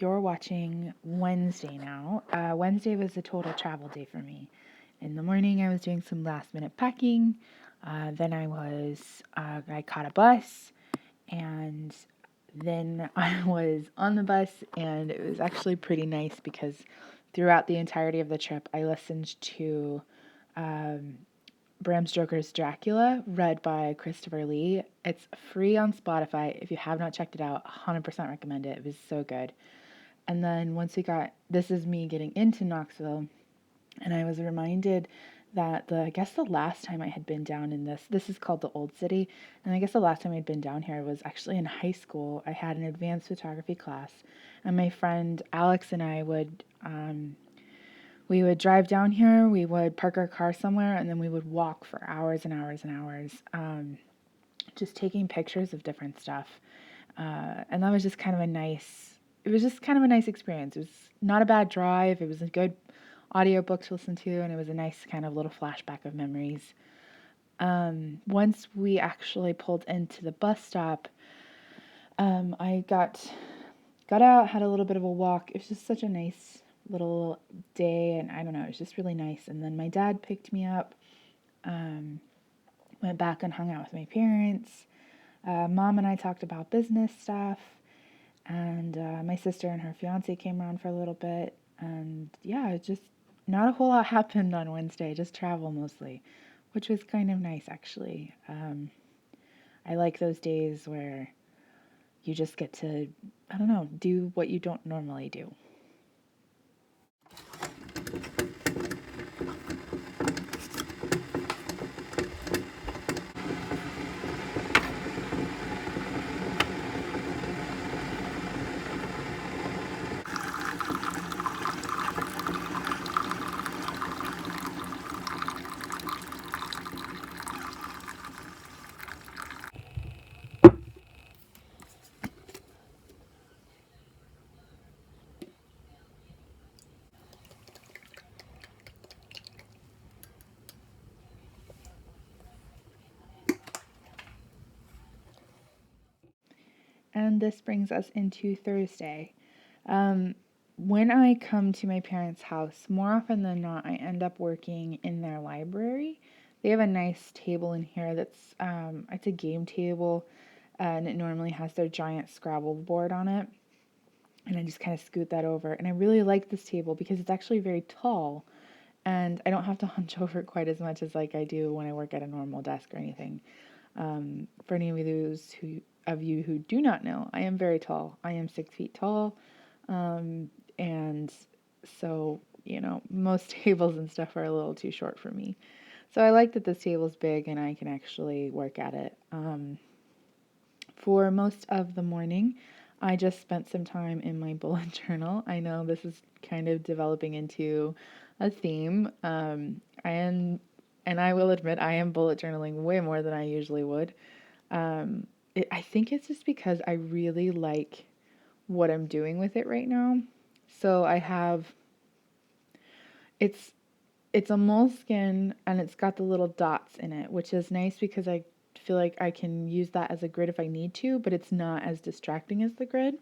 you're watching Wednesday now. Wednesday was a total travel day for me. In the morning, I was doing some last minute packing. Then I caught a bus, and then I was on the bus, and it was actually pretty nice because throughout the entirety of the trip, I listened to um, Bram Stoker's Dracula, read by Christopher Lee. It's free on Spotify. If you have not checked it out, 100% recommend it. It was so good. And then this is me getting into Knoxville, and I was reminded that I guess the last time I had been down in this is called the Old City, and I guess the last time I'd been down here was actually in high school. I had an advanced photography class, and my friend Alex and I we would drive down here, we would park our car somewhere, and then we would walk for hours and hours and hours, just taking pictures of different stuff. And that was just kind of it was just kind of a nice experience. It was not a bad drive. It was a good audiobook to listen to, and it was a nice kind of little flashback of memories. Once we actually pulled into the bus stop, I got out, had a little bit of a walk. It was just such a nice little day, and I don't know, it was just really nice. And then my dad picked me up, went back and hung out with my parents. Mom and I talked about business stuff, and my sister and her fiance came around for a little bit. And yeah, it just not a whole lot happened on Wednesday, just travel mostly, which was kind of nice actually. I like those days where you just get to, I don't know, do what you don't normally do. And this brings us into Thursday. Um, when I come to my parents' house, more often than not, I end up working in their library. They have a nice table in here it's a game table, and it normally has their giant Scrabble board on it. And I just kind of scoot that over. And I really like this table because it's actually very tall, and I don't have to hunch over quite as much as like I do when I work at a normal desk or anything. For any of you who do not know, I am very tall. I am 6 feet tall, and so most tables and stuff are a little too short for me. So I like that this table is big and I can actually work at it. For most of the morning, I just spent some time in my bullet journal. I know this is kind of developing into a theme. And I will admit, I am bullet journaling way more than I usually would. I think it's just because I really like what I'm doing with it right now. So it's it's a moleskin and it's got the little dots in it, which is nice because I feel like I can use that as a grid if I need to, but it's not as distracting as the grid.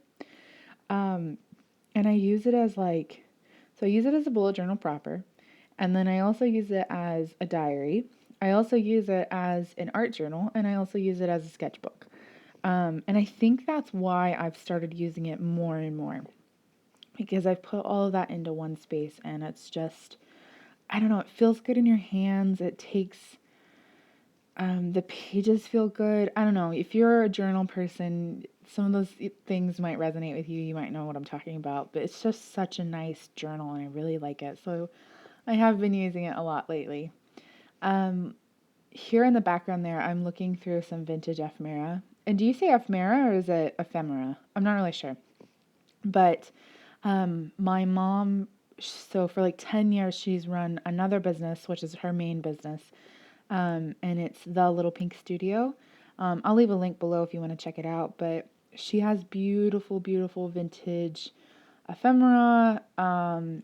Um, and I use it as so I use it as a bullet journal proper, and then I also use it as a diary. I also use it as an art journal, and I also use it as a sketchbook. And I think that's why I've started using it more and more because I've put all of that into one space, and it's just, I don't know, it feels good in your hands. The pages feel good. I don't know. If you're a journal person, some of those things might resonate with you. You might know what I'm talking about, but it's just such a nice journal and I really like it. So I have been using it a lot lately. Um, Here in the background there, I'm looking through some vintage ephemera. And do you say ephemera or is it ephemera? I'm not really sure. But my mom, so for like 10 years, she's run another business, which is her main business. And it's The Little Pink Studio. I'll leave a link below if you want to check it out. But she has beautiful, beautiful vintage ephemera, and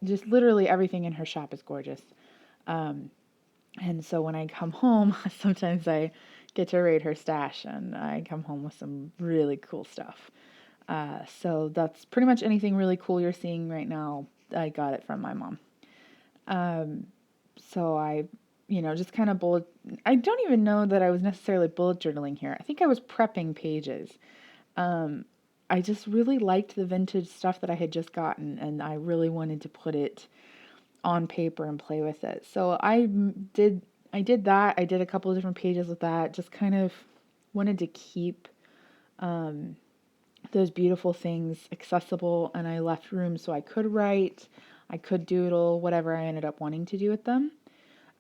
just literally everything in her shop is gorgeous. Um, and so when I come home, sometimes I get to raid her stash, and I come home with some really cool stuff. So that's pretty much anything really cool you're seeing right now. I got it from my mom. So I, just kind of I don't even know that I was necessarily bullet journaling here. I think I was prepping pages. I just really liked the vintage stuff that I had just gotten, and I really wanted to put it on paper and play with it. So I did that. I did a couple of different pages with that. Just kind of wanted to keep those beautiful things accessible, and I left room so I could write, I could doodle, whatever I ended up wanting to do with them.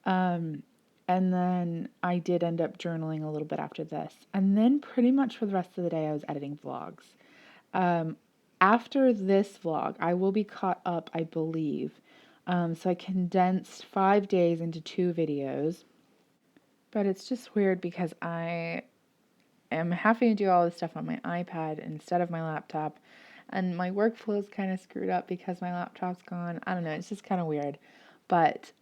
And then I did end up journaling a little bit after this. And then pretty much for the rest of the day, I was editing vlogs. After this vlog, I will be caught up, I believe. So I condensed 5 days into 2 videos. But it's just weird because I am having to do all this stuff on my iPad instead of my laptop. And my workflow is kind of screwed up because my laptop's gone. I don't know, it's just kind of weird. But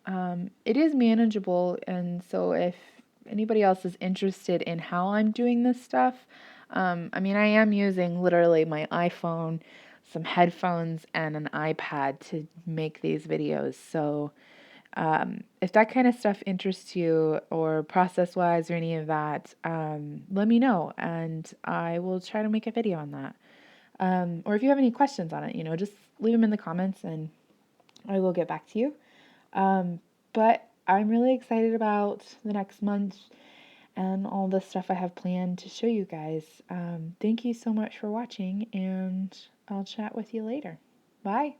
it is manageable. And so if anybody else is interested in how I'm doing this stuff, I mean, I am using literally my iPhone, some headphones, and an iPad to make these videos. So if that kind of stuff interests you, or process wise or any of that, let me know and I will try to make a video on that. Or if you have any questions on it, just leave them in the comments and I will get back to you. But I'm really excited about the next month and all the stuff I have planned to show you guys. Thank you so much for watching, and I'll chat with you later. Bye.